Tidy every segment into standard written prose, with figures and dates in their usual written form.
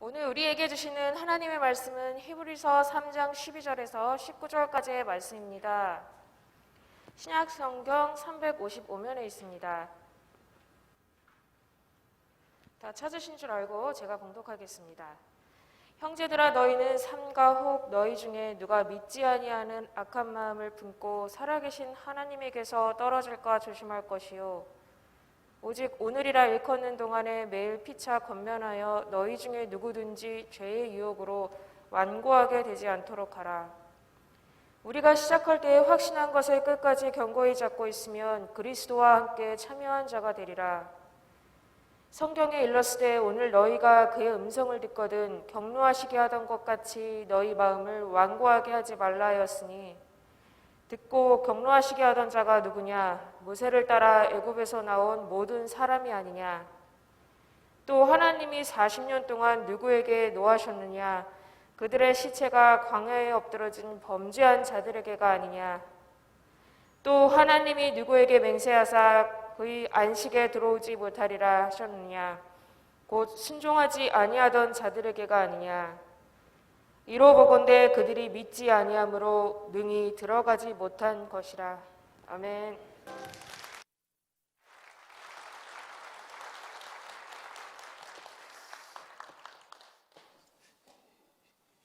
오늘 우리에게 주시는 하나님의 말씀은 히브리서 3장 12절에서 19절까지의 말씀입니다. 신약 성경 355면에 있습니다. 다 찾으신 줄 알고 제가 봉독하겠습니다. 형제들아, 너희는 삼가 혹 너희 중에 누가 믿지 아니하는 악한 마음을 품고 살아계신 하나님에게서 떨어질까 조심할 것이요, 오직 오늘이라 일컫는 동안에 매일 피차 권면하여 너희 중에 누구든지 죄의 유혹으로 완고하게 되지 않도록 하라. 우리가 시작할 때에 확신한 것을 끝까지 견고히 잡고 있으면 그리스도와 함께 참여한 자가 되리라. 성경에 일렀으되 오늘 너희가 그의 음성을 듣거든 격노하시게 하던 것 같이 너희 마음을 완고하게 하지 말라 하였으니, 듣고 격노하시게 하던 자가 누구냐? 모세를 따라 애굽에서 나온 모든 사람이 아니냐? 또 하나님이 40년 동안 누구에게 노하셨느냐? 그들의 시체가 광야에 엎드러진 범죄한 자들에게가 아니냐? 또 하나님이 누구에게 맹세하사 그의 안식에 들어오지 못하리라 하셨느냐? 곧 순종하지 아니하던 자들에게가 아니냐? 이로 보건대 그들이 믿지 아니함으로 능히 들어가지 못한 것이라. 아멘.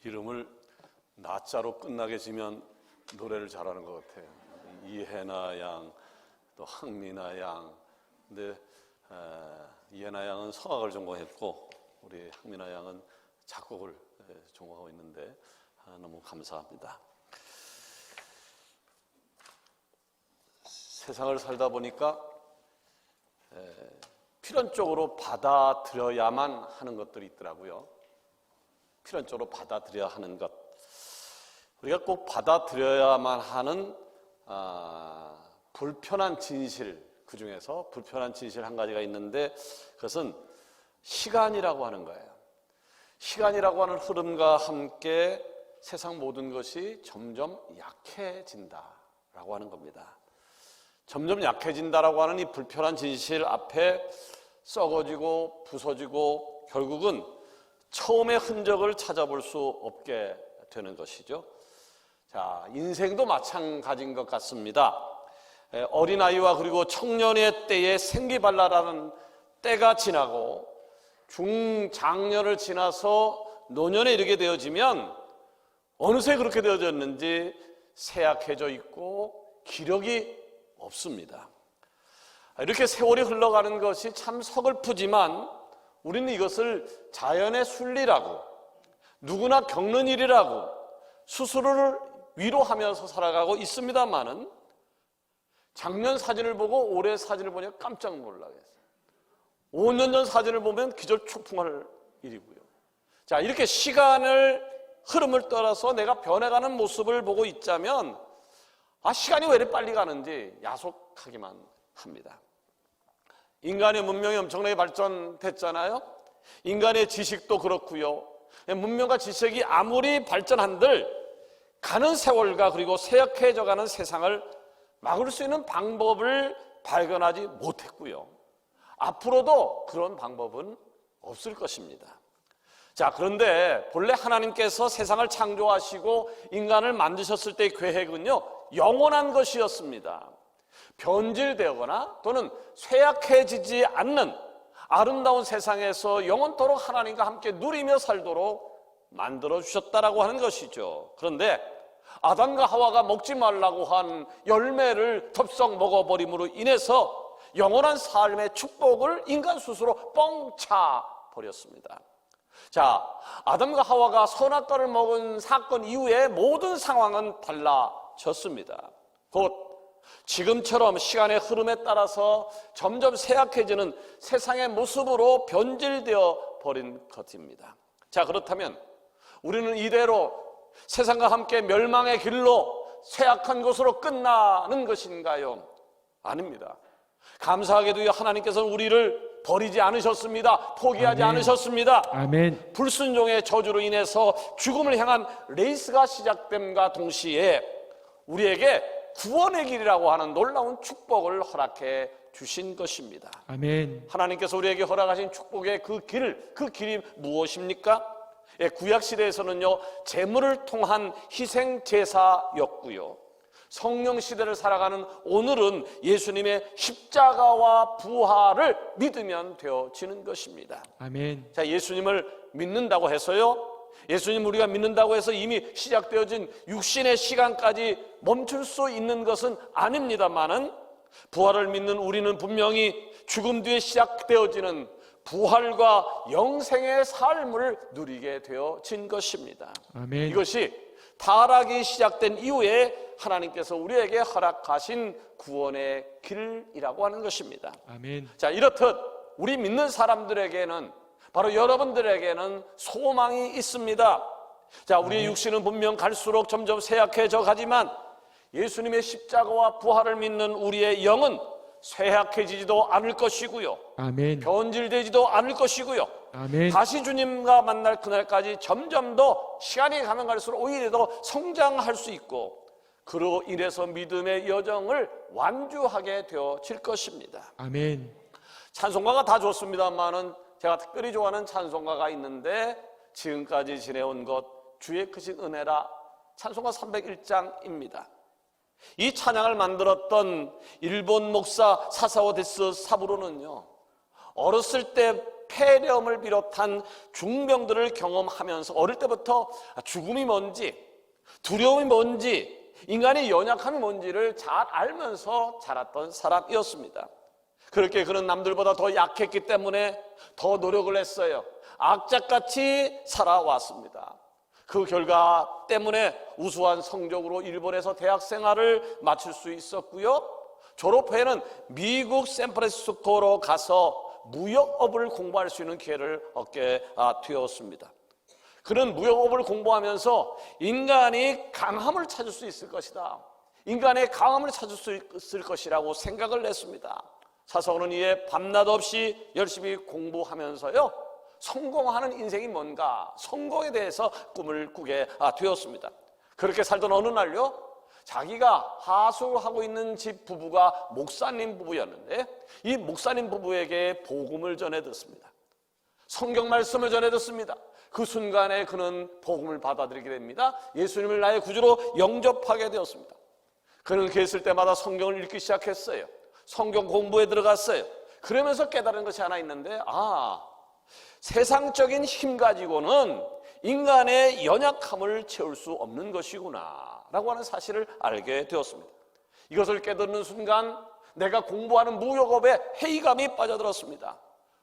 이름을 나자로 끝나게 지면 노래를 잘하는 것 같아요. 이혜나 양, 또 항민아 양. 근데 이혜나 양은 성악을 전공했고 우리 항민아 양은 작곡을 전공하고 있는데 너무 감사합니다. 세상을 살다 보니까 필연적으로 받아들여야만 하는 것들이 있더라고요. 필연적으로 받아들여야 하는 것, 우리가 꼭 받아들여야만 하는 불편한 진실, 그 중에서 불편한 진실 한 가지가 있는데 그것은 시간이라고 하는 거예요. 시간이라고 하는 흐름과 함께 세상 모든 것이 점점 약해진다라고 하는 겁니다. 점점 약해진다라고 하는 이 불편한 진실 앞에 썩어지고 부서지고 결국은 처음의 흔적을 찾아볼 수 없게 되는 것이죠. 자, 인생도 마찬가지인 것 같습니다. 어린아이와 그리고 청년의 때에 생기발랄하는 때가 지나고 중장년을 지나서 노년에 이르게 되어지면 어느새 그렇게 되어졌는지 쇠약해져 있고 기력이 없습니다. 이렇게 세월이 흘러가는 것이 참 서글프지만 우리는 이것을 자연의 순리라고, 누구나 겪는 일이라고 스스로를 위로하면서 살아가고 있습니다만은, 작년 사진을 보고 올해 사진을 보니 깜짝 놀라겠어요. 5년 전 사진을 보면 기절 초풍할 일이고요. 자, 이렇게 시간을 흐름을 따라서 내가 변해가는 모습을 보고 있자면 시간이 왜 이렇게 빨리 가는지 야속하기만 합니다. 인간의 문명이 엄청나게 발전됐잖아요. 인간의 지식도 그렇고요. 문명과 지식이 아무리 발전한들 가는 세월과 그리고 쇠약해져가는 세상을 막을 수 있는 방법을 발견하지 못했고요. 앞으로도 그런 방법은 없을 것입니다. 자, 그런데 본래 하나님께서 세상을 창조하시고 인간을 만드셨을 때의 계획은요, 영원한 것이었습니다. 변질되거나 또는 쇠약해지지 않는 아름다운 세상에서 영원토록 하나님과 함께 누리며 살도록 만들어주셨다라고 하는 것이죠. 그런데 아담과 하와가 먹지 말라고 한 열매를 덥석 먹어버림으로 인해서 영원한 삶의 축복을 인간 스스로 뻥차 버렸습니다. 자, 아담과 하와가 선악과를 먹은 사건 이후에 모든 상황은 달라졌습니다. 곧 지금처럼 시간의 흐름에 따라서 점점 쇠약해지는 세상의 모습으로 변질되어 버린 것입니다. 자, 그렇다면 우리는 이대로 세상과 함께 멸망의 길로 쇠약한 곳으로 끝나는 것인가요? 아닙니다. 감사하게도 하나님께서는 우리를 버리지 않으셨습니다. 포기하지 아멘. 않으셨습니다. 아멘. 불순종의 저주로 인해서 죽음을 향한 레이스가 시작됨과 동시에 우리에게 구원의 길이라고 하는 놀라운 축복을 허락해 주신 것입니다. 아멘. 하나님께서 우리에게 허락하신 축복의 그 길이 무엇입니까? 예, 구약 시대에서는요, 제물을 통한 희생 제사였고요. 성령 시대를 살아가는 오늘은 예수님의 십자가와 부활을 믿으면 되어지는 것입니다. 아멘. 자, 예수님을 믿는다고 해서요, 예수님 우리가 믿는다고 해서 이미 시작되어진 육신의 시간까지 멈출 수 있는 것은 아닙니다만은, 부활을 믿는 우리는 분명히 죽음 뒤에 시작되어지는 부활과 영생의 삶을 누리게 되어진 것입니다. 아멘. 이것이 타락이 시작된 이후에 하나님께서 우리에게 허락하신 구원의 길이라고 하는 것입니다. 아멘. 자, 이렇듯 우리 믿는 사람들에게는, 바로 여러분들에게는 소망이 있습니다. 자, 우리의 육신은 분명 갈수록 점점 쇠약해져 가지만 예수님의 십자가와 부활을 믿는 우리의 영은 쇠약해지지도 않을 것이고요, 아멘. 변질되지도 않을 것이고요, 아멘. 다시 주님과 만날 그날까지 점점 더 시간이 가면 갈수록 오히려 더 성장할 수 있고, 그로 인해서 믿음의 여정을 완주하게 되어질 것입니다. 아멘. 찬송가가 다 좋습니다만은 제가 특별히 좋아하는 찬송가가 있는데, 지금까지 지내온 것 주의 크신 은혜라, 찬송가 301장입니다. 이 찬양을 만들었던 일본 목사 사사오 데스 사부로는요, 어렸을 때 폐렴을 비롯한 중병들을 경험하면서 어릴 때부터 죽음이 뭔지, 두려움이 뭔지, 인간의 연약함이 뭔지를 잘 알면서 자랐던 사람이었습니다. 그렇게 그는 남들보다 더 약했기 때문에 더 노력을 했어요. 악착같이 살아왔습니다. 그 결과 때문에 우수한 성적으로 일본에서 대학 생활을 마칠 수 있었고요, 졸업 후에는 미국 샌프란시스코로 가서 무역업을 공부할 수 있는 기회를 얻게 되었습니다. 그는 무역업을 공부하면서 인간이 강함을 찾을 수 있을 것이다, 인간의 강함을 찾을 수 있을 것이라고 생각을 했습니다. 사사오는 이에 밤낮 없이 열심히 공부하면서요, 성공하는 인생이 뭔가, 성공에 대해서 꿈을 꾸게 되었습니다. 그렇게 살던 어느 날요, 자기가 하숙하고 있는 집 부부가 목사님 부부였는데, 이 목사님 부부에게 복음을 전해 듣습니다. 성경 말씀을 전해 듣습니다. 그 순간에 그는 복음을 받아들이게 됩니다. 예수님을 나의 구주로 영접하게 되었습니다. 그는 계실 때마다 성경을 읽기 시작했어요. 성경 공부에 들어갔어요. 그러면서 깨달은 것이 하나 있는데, 세상적인 힘 가지고는 인간의 연약함을 채울 수 없는 것이구나 라고 하는 사실을 알게 되었습니다. 이것을 깨닫는 순간 내가 공부하는 무역업에 회의감이 빠져들었습니다.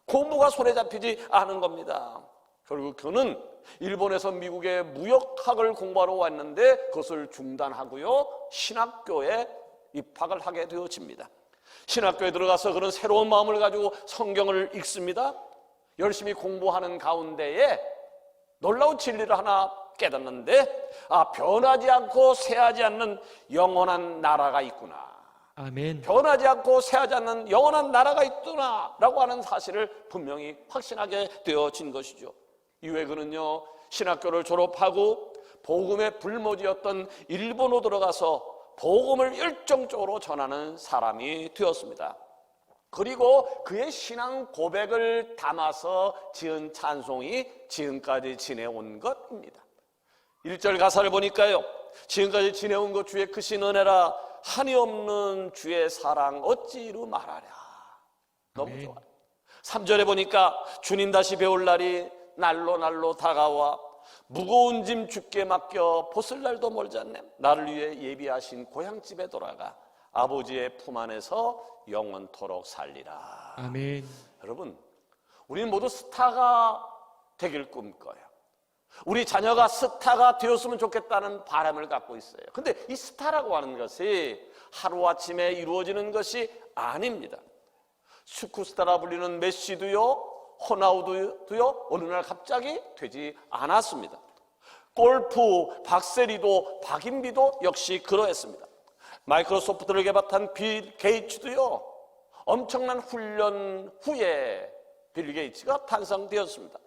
공부가 손에 잡히지 않은 겁니다. 결국 그는 일본에서 미국의 무역학을 공부하러 왔는데 그것을 중단하고요, 신학교에 입학을 하게 되어집니다. 신학교에 들어가서 그는 새로운 마음을 가지고 성경을 읽습니다. 열심히 공부하는 가운데에 놀라운 진리를 하나 깨닫는데, 변하지 않고 쇠하지 않는 영원한 나라가 있구나, 아멘. 변하지 않고 쇠하지 않는 영원한 나라가 있구나 라고 하는 사실을 분명히 확신하게 되어진 것이죠. 이후에 그는요, 신학교를 졸업하고 복음의 불모지였던 일본으로 들어가서 복음을 열정적으로 전하는 사람이 되었습니다. 그리고 그의 신앙 고백을 담아서 지은 찬송이 지금까지 지내온 것입니다. 1절 가사를 보니까요, 지금까지 지내온 것 주의 크신 은혜라, 한이 없는 주의 사랑 어찌 이루 말하랴. 너무 좋아요. 3절에 보니까 주님 다시 배울 날이 날로 다가와 무거운 짐 주께 맡겨 벗을 날도 멀지 않네. 나를 위해 예비하신 고향집에 돌아가 아버지의 품 안에서 영원토록 살리라. 아멘. 여러분, 우리는 모두 스타가 되길 꿈꿔요. 우리 자녀가 스타가 되었으면 좋겠다는 바람을 갖고 있어요. 근데 이 스타라고 하는 것이 하루아침에 이루어지는 것이 아닙니다. 슈퍼스타라 불리는 메시도요, 호나우두도요, 어느 날 갑자기 되지 않았습니다. 골프 박세리도 박인비도 역시 그러했습니다. 마이크로소프트를 개발한 빌 게이츠도요, 엄청난 훈련 후에 빌 게이츠가 탄생되었습니다.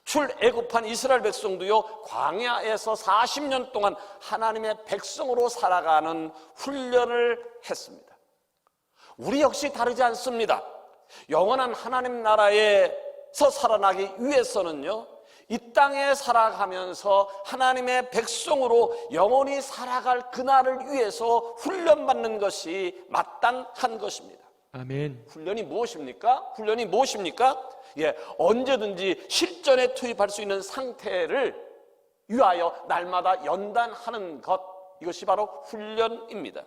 출애굽한 이스라엘 백성도요, 광야에서 40년 동안 하나님의 백성으로 살아가는 훈련을 했습니다. 우리 역시 다르지 않습니다. 영원한 하나님 나라에서 살아나기 위해서는요, 이 땅에 살아가면서 하나님의 백성으로 영원히 살아갈 그날을 위해서 훈련받는 것이 마땅한 것입니다. 아멘. 훈련이 무엇입니까? 훈련이 무엇입니까? 언제든지 실전에 투입할 수 있는 상태를 위하여 날마다 연단하는 것, 이것이 바로 훈련입니다.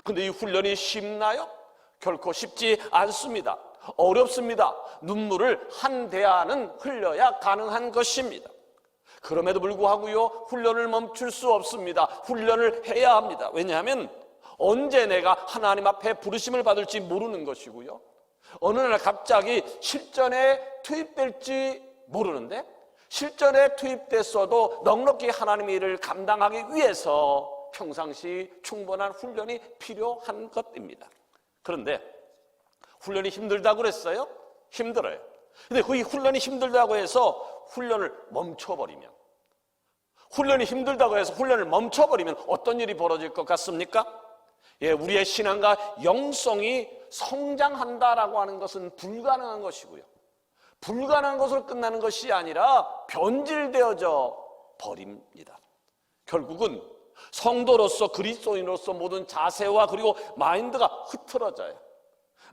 그런데 이 훈련이 쉽나요? 결코 쉽지 않습니다. 어렵습니다. 눈물을 한 대안은 흘려야 가능한 것입니다. 그럼에도 불구하고요, 훈련을 멈출 수 없습니다. 훈련을 해야 합니다. 왜냐하면 언제 내가 하나님 앞에 부르심을 받을지 모르는 것이고요, 어느 날 갑자기 실전에 투입될지 모르는데, 실전에 투입됐어도 넉넉히 하나님의 일을 감당하기 위해서 평상시 충분한 훈련이 필요한 것입니다. 그런데 훈련이 힘들다고 그랬어요? 힘들어요. 근데 그 훈련이 힘들다고 해서 훈련을 멈춰버리면, 훈련이 힘들다고 해서 훈련을 멈춰버리면 어떤 일이 벌어질 것 같습니까? 우리의 신앙과 영성이 성장한다라고 하는 것은 불가능한 것이고요, 불가능한 것으로 끝나는 것이 아니라 변질되어져 버립니다. 결국은 성도로서, 그리스도인으로서 모든 자세와 그리고 마인드가 흐트러져요.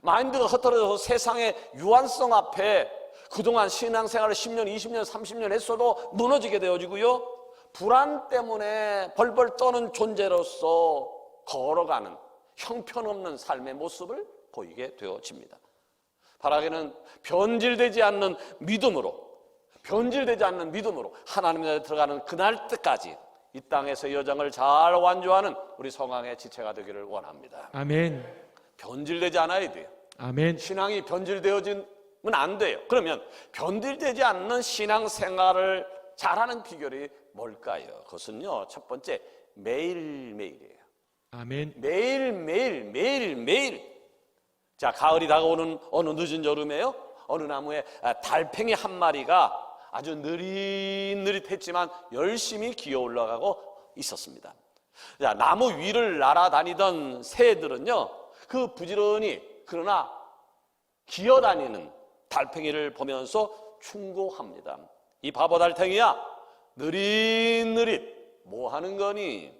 마인드가 흐트러져서 세상의 유한성 앞에 그동안 신앙생활을 10년, 20년, 30년 했어도 무너지게 되어지고요, 불안 때문에 벌벌 떠는 존재로서 걸어가는 형편없는 삶의 모습을 보이게 되어집니다. 바라기는 변질되지 않는 믿음으로, 변질되지 않는 믿음으로 하나님에 들어가는 그날 때까지 이 땅에서 여정을 잘 완주하는 우리 성황의 지체가 되기를 원합니다. 아멘. 변질되지 않아야 돼요. 아멘. 신앙이 변질되어지면 안 돼요. 그러면 변질되지 않는 신앙생활을 잘하는 비결이 뭘까요? 그것은요, 첫 번째, 매일매일이에요. 아멘. 매일매일. 자, 가을이 다가오는 어느 늦은 여름에요, 어느 나무에 달팽이 한 마리가 아주 느릿느릿했지만 열심히 기어 올라가고 있었습니다. 자, 나무 위를 날아다니던 새들은요, 그 부지런히 그러나 기어다니는 달팽이를 보면서 충고합니다. 이 바보 달팽이야, 느릿느릿 뭐 하는 거니?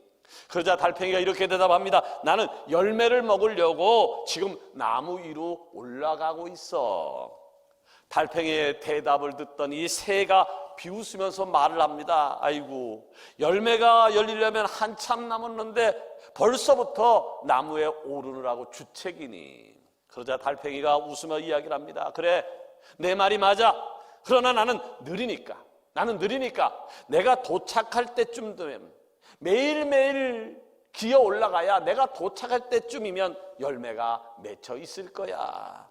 그러자 달팽이가 이렇게 대답합니다. 나는 열매를 먹으려고 지금 나무 위로 올라가고 있어. 달팽이의 대답을 듣던 이 새가 비웃으면서 말을 합니다. 아이고, 열매가 열리려면 한참 남았는데 벌써부터 나무에 오르느라고 주책이니. 그러자 달팽이가 웃으며 이야기를 합니다. 그래, 내 말이 맞아. 그러나 나는 느리니까 내가 도착할 때쯤 되면, 매일매일 기어 올라가야 내가 도착할 때쯤이면 열매가 맺혀 있을 거야.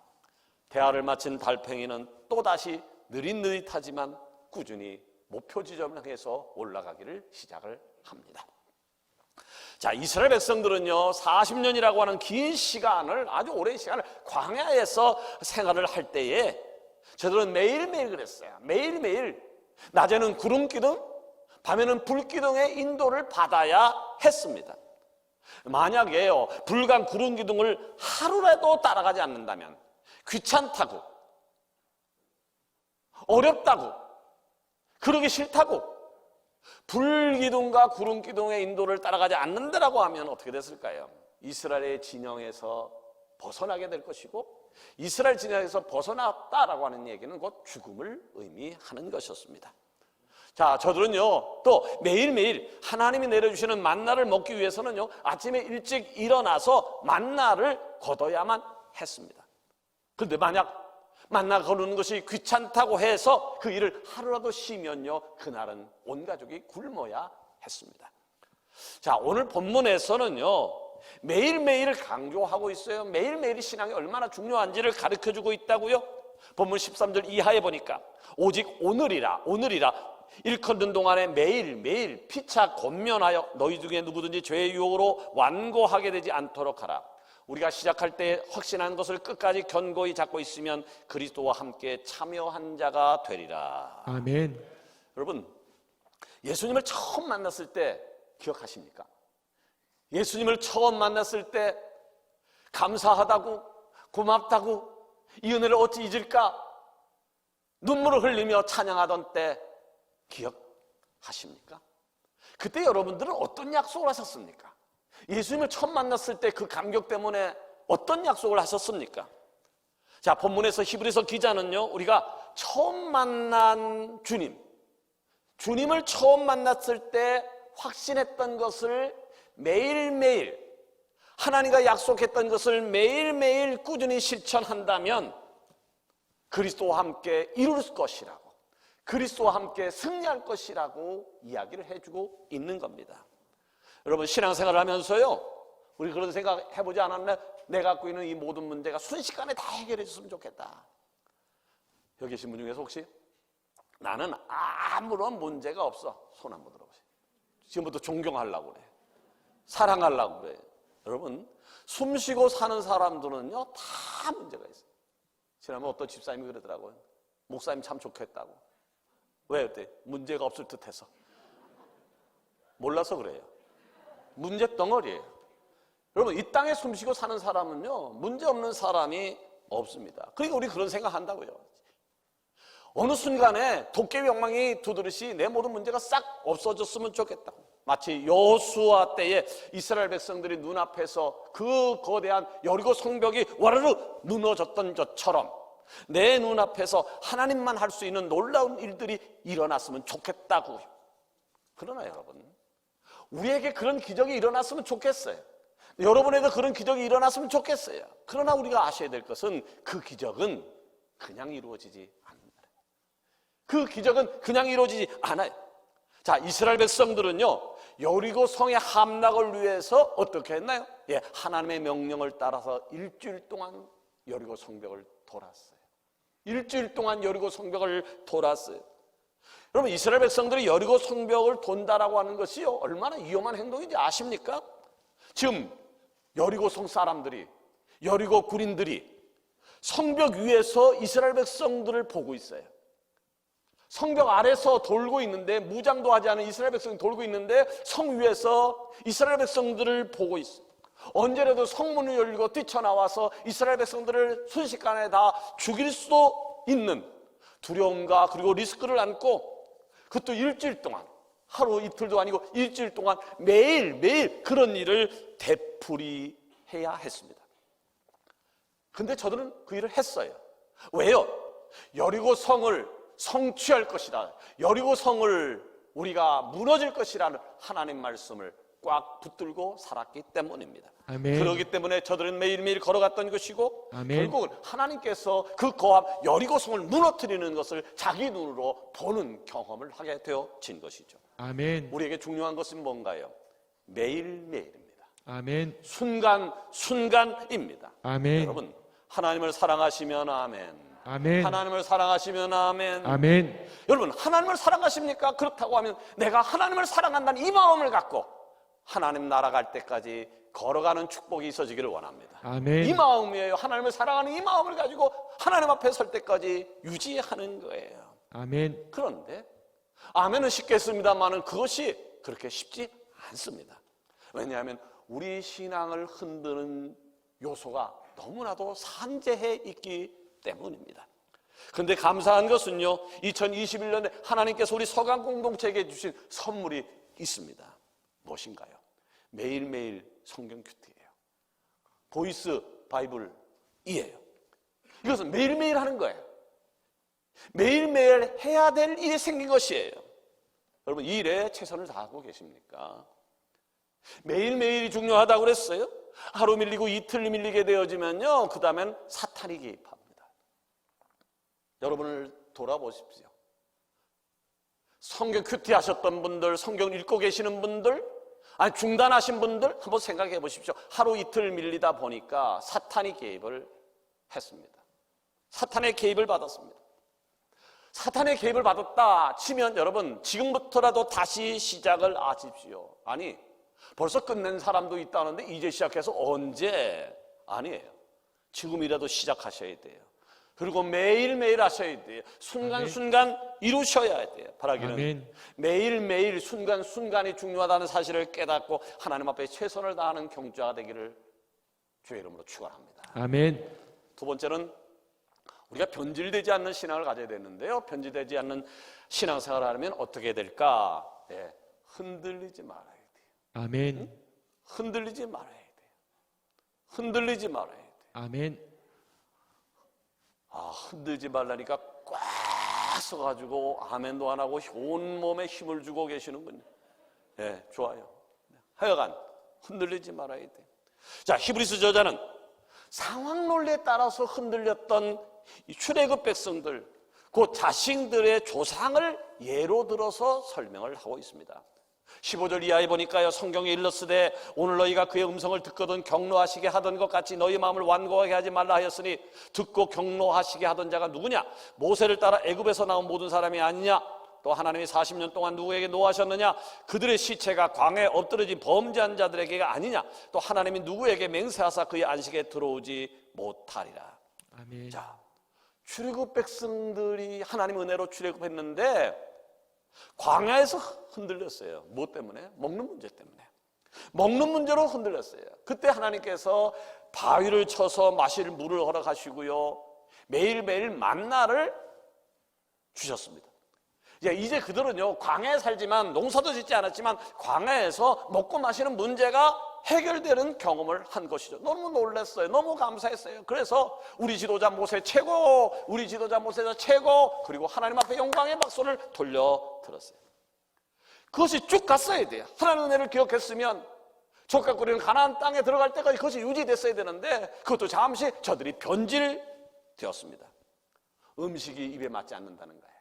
대화를 마친 달팽이는 또다시 느릿느릿하지만 꾸준히 목표 지점을 향해서 올라가기를 시작을 합니다. 자, 이스라엘 백성들은요, 40년이라고 하는 긴 시간을, 아주 오랜 시간을 광야에서 생활을 할 때에 저들은 매일매일 그랬어요. 매일매일 낮에는 구름 기둥, 밤에는 불 기둥의 인도를 받아야 했습니다. 만약에요, 불과 구름 기둥을 하루라도 따라가지 않는다면, 귀찮다고, 어렵다고, 그러기 싫다고 불기둥과 구름기둥의 인도를 따라가지 않는다라고 하면 어떻게 됐을까요? 이스라엘의 진영에서 벗어나게 될 것이고, 이스라엘 진영에서 벗어났다라고 하는 얘기는 곧 죽음을 의미하는 것이었습니다. 자, 저들은요, 또 매일매일 하나님이 내려주시는 만나를 먹기 위해서는요, 아침에 일찍 일어나서 만나를 거둬야만 했습니다. 그런데 만약 만나 거두는 것이 귀찮다고 해서 그 일을 하루라도 쉬면요, 그날은 온 가족이 굶어야 했습니다. 자, 오늘 본문에서는요, 매일매일을 강조하고 있어요. 매일매일이 신앙이 얼마나 중요한지를 가르쳐주고 있다고요. 본문 13절 이하에 보니까 오직 오늘이라 일컫는 동안에 매일매일 피차 권면하여 너희 중에 누구든지 죄의 유혹으로 완고하게 되지 않도록 하라. 우리가 시작할 때 확신한 것을 끝까지 견고히 잡고 있으면 그리스도와 함께 참여한 자가 되리라. 아멘. 여러분, 예수님을 처음 만났을 때 기억하십니까? 예수님을 처음 만났을 때 감사하다고, 고맙다고, 이 은혜를 어찌 잊을까? 눈물을 흘리며 찬양하던 때 기억하십니까? 그때 여러분들은 어떤 약속을 하셨습니까? 예수님을 처음 만났을 때 그 감격 때문에 어떤 약속을 하셨습니까? 자, 본문에서 히브리서 기자는요, 우리가 처음 만난 주님을 처음 만났을 때 확신했던 것을 매일매일, 하나님과 약속했던 것을 매일매일 꾸준히 실천한다면 그리스도와 함께 이룰 것이라고, 그리스도와 함께 승리할 것이라고 이야기를 해주고 있는 겁니다. 여러분, 신앙생활을 하면서요, 우리 그런 생각 해보지 않았나요? 내가 갖고 있는 이 모든 문제가 순식간에 다 해결해 줬으면 좋겠다. 여기 계신 분 중에서 혹시 나는 아무런 문제가 없어, 손 한번 들어보세요. 지금부터 존경하려고 그래, 사랑하려고 그래. 여러분, 숨 쉬고 사는 사람들은요 다 문제가 있어요. 지난번에 어떤 집사님이 그러더라고요. 목사님 참 좋겠다고. 왜 그때? 문제가 없을 듯해서. 몰라서 그래요. 문제 덩어리예요. 여러분, 이 땅에 숨 쉬고 사는 사람은요 문제 없는 사람이 없습니다. 그러니까 우리 그런 생각한다고요. 어느 순간에 도깨비 엉망이 두드듯이 내 모든 문제가 싹 없어졌으면 좋겠다고. 마치 여호수아 때에 이스라엘 백성들이 눈앞에서 그 거대한 여리고 성벽이 와르르 무너졌던 것처럼 내 눈앞에서 하나님만 할 수 있는 놀라운 일들이 일어났으면 좋겠다고요. 그러나 여러분, 우리에게 그런 기적이 일어났으면 좋겠어요. 여러분에게 그런 기적이 일어났으면 좋겠어요. 그러나 우리가 아셔야 될 것은 그 기적은 그냥 이루어지지 않는다. 그 기적은 그냥 이루어지지 않아요. 자, 이스라엘 백성들은요 여리고 성의 함락을 위해서 어떻게 했나요? 예, 하나님의 명령을 따라서 일주일 동안 여리고 성벽을 돌았어요. 일주일 동안 여리고 성벽을 돌았어요. 여러분, 이스라엘 백성들이 여리고 성벽을 돈다라고 하는 것이요 얼마나 위험한 행동인지 아십니까? 지금 여리고 성 사람들이, 여리고 군인들이 성벽 위에서 이스라엘 백성들을 보고 있어요. 성벽 아래서 돌고 있는데, 무장도 하지 않은 이스라엘 백성이 돌고 있는데 성 위에서 이스라엘 백성들을 보고 있어요. 언제라도 성문을 열고 뛰쳐나와서 이스라엘 백성들을 순식간에 다 죽일 수도 있는 두려움과 그리고 리스크를 안고, 그것도 일주일 동안, 하루 이틀도 아니고 일주일 동안 매일매일 그런 일을 되풀이해야 했습니다. 근데 저들은 그 일을 했어요. 왜요? 여리고 성을 성취할 것이다, 여리고 성을 우리가 무너질 것이라는 하나님 말씀을 꽉 붙들고 살았기 때문입니다. 아멘. 그렇기 때문에 저들은 매일매일 걸어갔던 것이고, 아멘. 결국은 하나님께서 그 거함 여리고 성을 무너뜨리는 것을 자기 눈으로 보는 경험을 하게 되어진 것이죠. 아멘. 우리에게 중요한 것은 뭔가요? 매일매일입니다. 아멘. 순간순간입니다. 아멘. 여러분, 하나님을 사랑하시면 아멘. 아멘. 하나님을 사랑하시면 아멘. 아멘. 여러분, 하나님을 사랑하십니까? 그렇다고 하면 내가 하나님을 사랑한다는 이 마음을 갖고 하나님 나라 갈 때까지 걸어가는 축복이 있어지기를 원합니다. 아멘. 이 마음이에요. 하나님을 사랑하는 이 마음을 가지고 하나님 앞에 설 때까지 유지하는 거예요. 아멘. 그런데 아멘은 쉽겠습니다만은 그것이 그렇게 쉽지 않습니다. 왜냐하면 우리 신앙을 흔드는 요소가 너무나도 산재해 있기 때문입니다. 그런데 감사한 것은요, 2021년에 하나님께서 우리 서강 공동체에게 주신 선물이 있습니다. 무엇인가요? 매일매일 성경 큐티예요. 보이스 바이블이에요. 이것은 매일매일 하는 거예요. 매일매일 해야 될 일이 생긴 것이에요. 여러분, 이 일에 최선을 다하고 계십니까? 매일매일이 중요하다고 그랬어요. 하루 밀리고 이틀 밀리게 되어지면요, 그 다음엔 사탄이 개입합니다. 여러분을 돌아보십시오. 성경 큐티 하셨던 분들, 성경 읽고 계시는 분들, 아니 중단하신 분들 한번 생각해 보십시오. 하루 이틀 밀리다 보니까 사탄이 개입을 했습니다. 사탄의 개입을 받았습니다. 사탄의 개입을 받았다 치면 여러분, 지금부터라도 다시 시작을 하십시오. 아니, 벌써 끝낸 사람도 있다는데 이제 시작해서 언제? 아니에요. 지금이라도 시작하셔야 돼요. 그리고 매일매일 하셔야 돼요. 순간순간 이루셔야 돼요. 바라기는 아멘. 매일매일 순간순간이 중요하다는 사실을 깨닫고 하나님 앞에 최선을 다하는 경주가 되기를 주의 이름으로 축원합니다. 아멘. 두 번째는 우리가 변질되지 않는 신앙을 가져야 되는데요. 변질되지 않는 신앙생활을 하려면 어떻게 될까? 네, 흔들리지 말아야 돼요. 아멘. 흔들리지 말아야 돼요. 흔들리지 말아야 돼요. 아멘. 흔들지 말라니까 꽉 써가지고 아멘도 안 하고 온몸에 힘을 주고 계시는군요. 네, 좋아요. 하여간 흔들리지 말아야 돼요. 자, 히브리서 저자는 상황 논리에 따라서 흔들렸던 이 출애굽 백성들, 그 자신들의 조상을 예로 들어서 설명을 하고 있습니다. 15절 이하에 보니까요, 성경에 일렀으되 오늘 너희가 그의 음성을 듣거든 경노하시게 하던 것 같이 너희 마음을 완고하게 하지 말라 하였으니 듣고 경노하시게 하던 자가 누구냐? 모세를 따라 애굽에서 나온 모든 사람이 아니냐? 또 하나님이 40년 동안 누구에게 노하셨느냐? 그들의 시체가 광야에 엎드러진 범죄한 자들에게가 아니냐? 또 하나님이 누구에게 맹세하사 그의 안식에 들어오지 못하리라. 아멘. 자, 출애굽 백성들이 하나님 은혜로 출애굽했는데 광야에서 흔들렸어요. 무엇 때문에? 먹는 문제 때문에. 먹는 문제로 흔들렸어요. 그때 하나님께서 바위를 쳐서 마실 물을 허락하시고요, 매일매일 만나를 주셨습니다. 이제 그들은요, 광야에 살지만 농사도 짓지 않았지만 광야에서 먹고 마시는 문제가 해결되는 경험을 한 것이죠. 너무 놀랐어요. 너무 감사했어요. 그래서 우리 지도자 모세 최고, 우리 지도자 모세자 최고, 그리고 하나님 앞에 영광의 박수를 돌려 들었어요. 그것이 쭉 갔어야 돼요. 하나님의 은혜를 기억했으면 족각거리는 가나안 땅에 들어갈 때까지 그것이 유지됐어야 되는데 그것도 잠시 저들이 변질되었습니다. 음식이 입에 맞지 않는다는 거예요.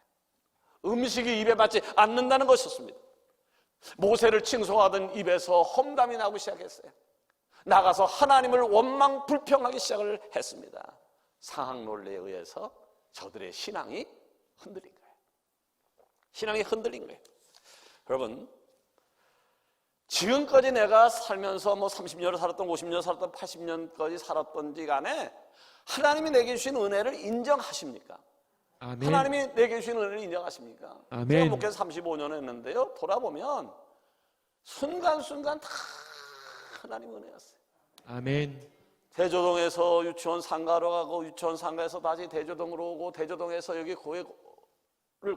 음식이 입에 맞지 않는다는 것이었습니다. 모세를 칭송하던 입에서 험담이 나오기 시작했어요. 나가서 하나님을 원망 불평하기 시작을 했습니다. 상황 논리에 의해서 저들의 신앙이 흔들린 거예요. 신앙이 흔들린 거예요. 여러분, 지금까지 내가 살면서 30년을 살았던 50년 살았던 80년까지 살았던지 간에 하나님이 내게 주신 은혜를 인정하십니까? 아멘. 하나님이 내게 주신 은혜를 인정하십니까? 아멘. 제가 목회에서 35년 했는데요, 돌아보면 순간순간 다 하나님 은혜였어요. 아멘. 대조동에서 유치원 상가로 가고 유치원 상가에서 다시 대조동으로 오고 대조동에서 여기 교회를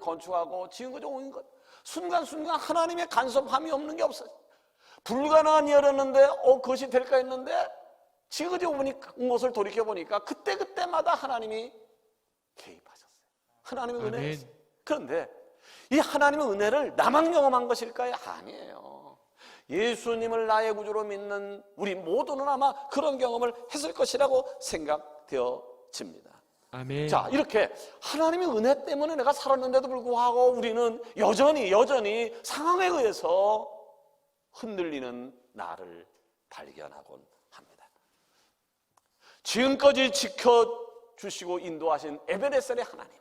건축하고 지금까지 온 것, 순간순간 하나님의 간섭함이 없는 게 없어요. 불가능한 일이었는데 그것이 될까 했는데 지금까지 온 것을 돌이켜보니까 그때마다 하나님이 개입하셨어요. 하나님의 아멘. 은혜였어요. 그런데 이 하나님의 은혜를 나만 경험한 것일까요? 아니에요. 예수님을 나의 구주로 믿는 우리 모두는 아마 그런 경험을 했을 것이라고 생각되어집니다. 아멘. 자, 이렇게 하나님의 은혜 때문에 내가 살았는데도 불구하고 우리는 여전히 상황에 의해서 흔들리는 나를 발견하곤 합니다. 지금까지 지켜주시고 인도하신 에베레셀의 하나님,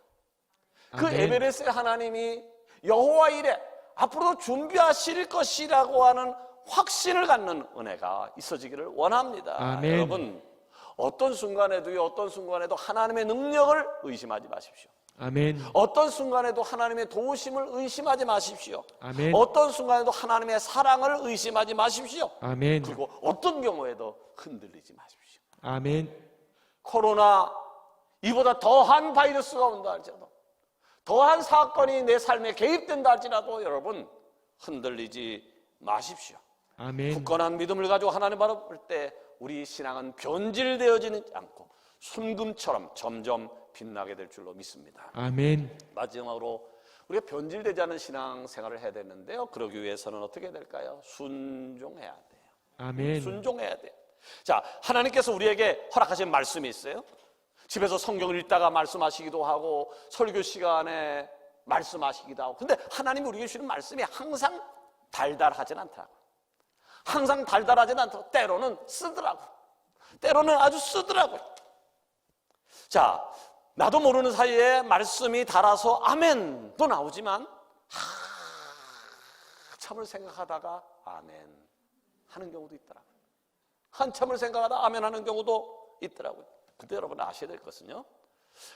그 아멘. 에베레셀 하나님이 여호와 이레, 앞으로도 준비하실 것이라고 하는 확신을 갖는 은혜가 있어지기를 원합니다. 아멘. 여러분, 어떤 순간에도 하나님의 능력을 의심하지 마십시오. 아멘. 어떤 순간에도 하나님의 도우심을 의심하지 마십시오. 아멘. 어떤 순간에도 하나님의 사랑을 의심하지 마십시오. 아멘. 그리고 어떤 경우에도 흔들리지 마십시오. 아멘. 코로나, 이보다 더한 바이러스가 온다 할지라도, 더한 사건이 내 삶에 개입된다 할지라도 여러분 흔들리지 마십시오. 아멘. 굳건한 믿음을 가지고 하나님 바라볼 때 우리 신앙은 변질되어지지 않고 순금처럼 점점 빛나게 될 줄로 믿습니다. 아멘. 마지막으로 우리가 변질되지 않은 신앙생활을 해야 되는데요, 그러기 위해서는 어떻게 될까요? 순종해야 돼요. 아멘. 순종해야 돼요. 자, 하나님께서 우리에게 허락하신 말씀이 있어요. 집에서 성경을 읽다가 말씀하시기도 하고 설교 시간에 말씀하시기도 하고, 근데 하나님이 우리에게 주시는 말씀이 항상 달달하진 않더라고요. 항상 달달하진 않더라고요. 때로는 쓰더라고요. 때로는 아주 쓰더라고요. 자, 나도 모르는 사이에 말씀이 달아서 아멘도 나오지만 한참을 생각하다가 아멘 하는 경우도 있더라고요. 한참을 생각하다 아멘 하는 경우도 있더라고요. 근데 여러분 아셔야 될 것은요,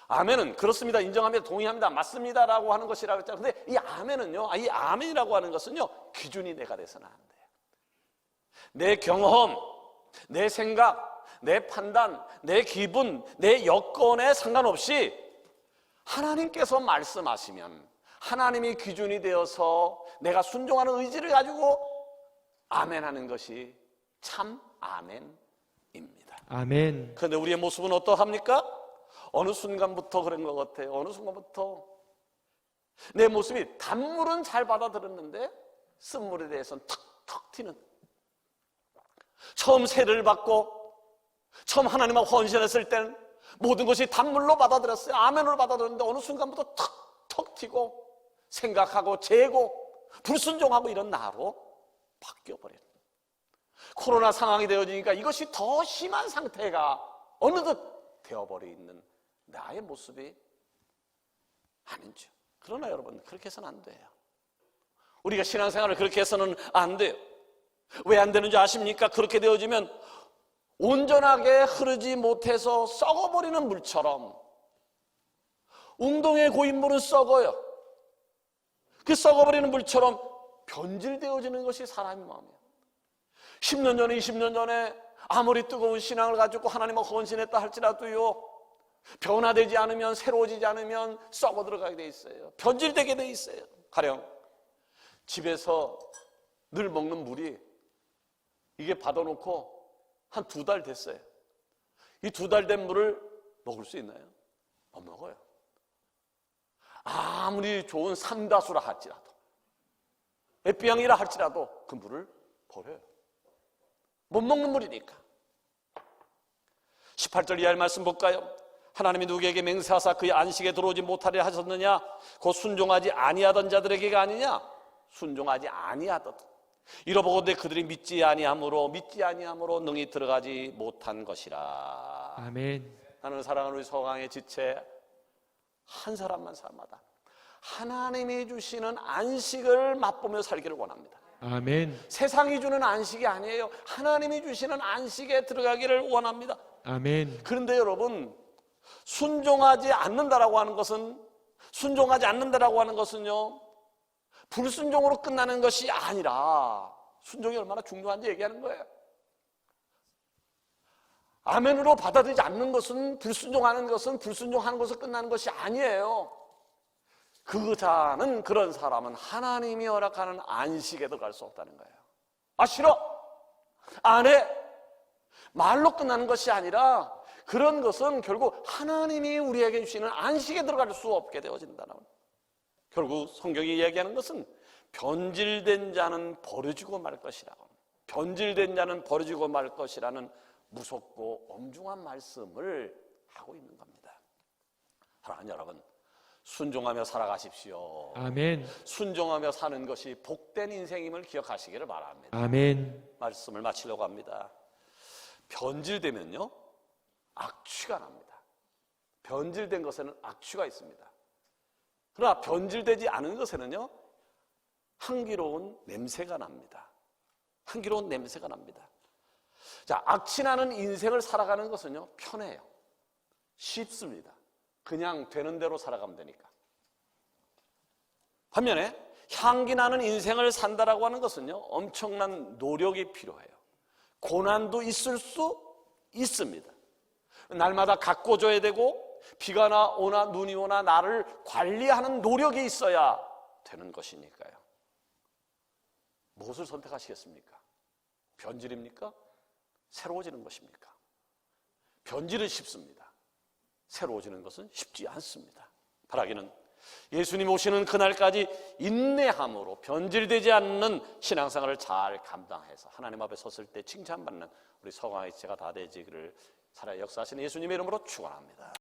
아멘은 그렇습니다, 인정합니다, 동의합니다, 맞습니다라고 하는 것이라고 했잖아요. 근데 이 아멘은요, 이 아멘이라고 하는 것은요, 기준이 내가 돼서는 안 돼요. 내 경험, 내 생각, 내 판단, 내 기분, 내 여건에 상관없이 하나님께서 말씀하시면 하나님이 기준이 되어서 내가 순종하는 의지를 가지고 아멘하는 것이 참 아멘입니다. 아멘. 그런데 우리의 모습은 어떠합니까? 어느 순간부터 그런 것 같아요. 어느 순간부터 내 모습이 단물은 잘 받아들였는데 쓴물에 대해서는 턱턱 튀는, 처음 세례를 받고 처음 하나님하고 헌신했을 때는 모든 것이 단물로 받아들였어요. 아멘으로 받아들였는데 어느 순간부터 턱턱 튀고 생각하고 재고 불순종하고 이런 나로 바뀌어버려요. 코로나 상황이 되어지니까 이것이 더 심한 상태가 어느덧 되어버려 있는 나의 모습이 아닌지. 그러나 여러분, 그렇게 해서는 안 돼요. 우리가 신앙생활을 그렇게 해서는 안 돼요. 왜 안 되는지 아십니까? 그렇게 되어지면 온전하게 흐르지 못해서 썩어버리는 물처럼 웅덩이에 고인 물은 썩어요. 그 썩어버리는 물처럼 변질되어지는 것이 사람의 마음이에요. 10년 전에 20년 전에 아무리 뜨거운 신앙을 가지고 하나님을 헌신했다 할지라도요, 변화되지 않으면, 새로워지지 않으면 썩어 들어가게 돼 있어요. 변질되게 돼 있어요. 가령 집에서 늘 먹는 물이 이게 받아놓고 한 2달 됐어요. 이 2달 된 물을 먹을 수 있나요? 못 먹어요. 아무리 좋은 삼다수라 할지라도, 에피앙이라 할지라도 그 물을 버려요. 못 먹는 물이니까. 18절 이하의 말씀 볼까요? 하나님이 누구에게 맹세하사 그의 안식에 들어오지 못하려 하셨느냐? 곧 순종하지 아니하던 자들에게가 아니냐? 순종하지 아니하던, 이러보건대 그들이 믿지 아니함으로 능히 들어가지 못한 것이라. 아멘. 나는 사랑하는 우리 서강의 지체 한 사람만 사람마다 하나님이 주시는 안식을 맛보며 살기를 원합니다. 아멘. 세상이 주는 안식이 아니에요. 하나님이 주시는 안식에 들어가기를 원합니다. 아멘. 그런데 여러분, 순종하지 않는다라고 하는 것은요, 불순종으로 끝나는 것이 아니라 순종이 얼마나 중요한지 얘기하는 거예요. 아멘으로 받아들이지 않는 것은, 불순종하는 것은 불순종하는 것으로 끝나는 것이 아니에요. 그런 사람은 하나님이 허락하는 안식에 들어갈 수 없다는 거예요. 아, 싫어, 안 해, 말로 끝나는 것이 아니라 그런 것은 결국 하나님이 우리에게 주시는 안식에 들어갈 수 없게 되어진다는 거예요. 결국 성경이 얘기하는 것은 변질된 자는 버려지고 말 것이라고, 변질된 자는 버려지고 말 것이라는 무섭고 엄중한 말씀을 하고 있는 겁니다. 사랑하는 여러분, 순종하며 살아가십시오. 아멘. 순종하며 사는 것이 복된 인생임을 기억하시기를 바랍니다. 아멘. 말씀을 마치려고 합니다. 변질되면요, 악취가 납니다. 변질된 것에는 악취가 있습니다. 그러나 변질되지 않은 것에는요, 향기로운 냄새가 납니다. 향기로운 냄새가 납니다. 자, 악취나는 인생을 살아가는 것은요, 편해요. 쉽습니다. 그냥 되는 대로 살아가면 되니까. 반면에 향기나는 인생을 산다라고 하는 것은요, 엄청난 노력이 필요해요. 고난도 있을 수 있습니다. 날마다 가꿔줘야 되고, 비가 오나 눈이 오나 나를 관리하는 노력이 있어야 되는 것이니까요. 무엇을 선택하시겠습니까? 변질입니까? 새로워지는 것입니까? 변질은 쉽습니다. 새로워지는 것은 쉽지 않습니다. 바라기는 예수님 오시는 그날까지 인내함으로 변질되지 않는 신앙생활을 잘 감당해서 하나님 앞에 섰을 때 칭찬받는 우리 서강의 지체가 다 되지기를 살아 역사하시는 예수님의 이름으로 축원합니다.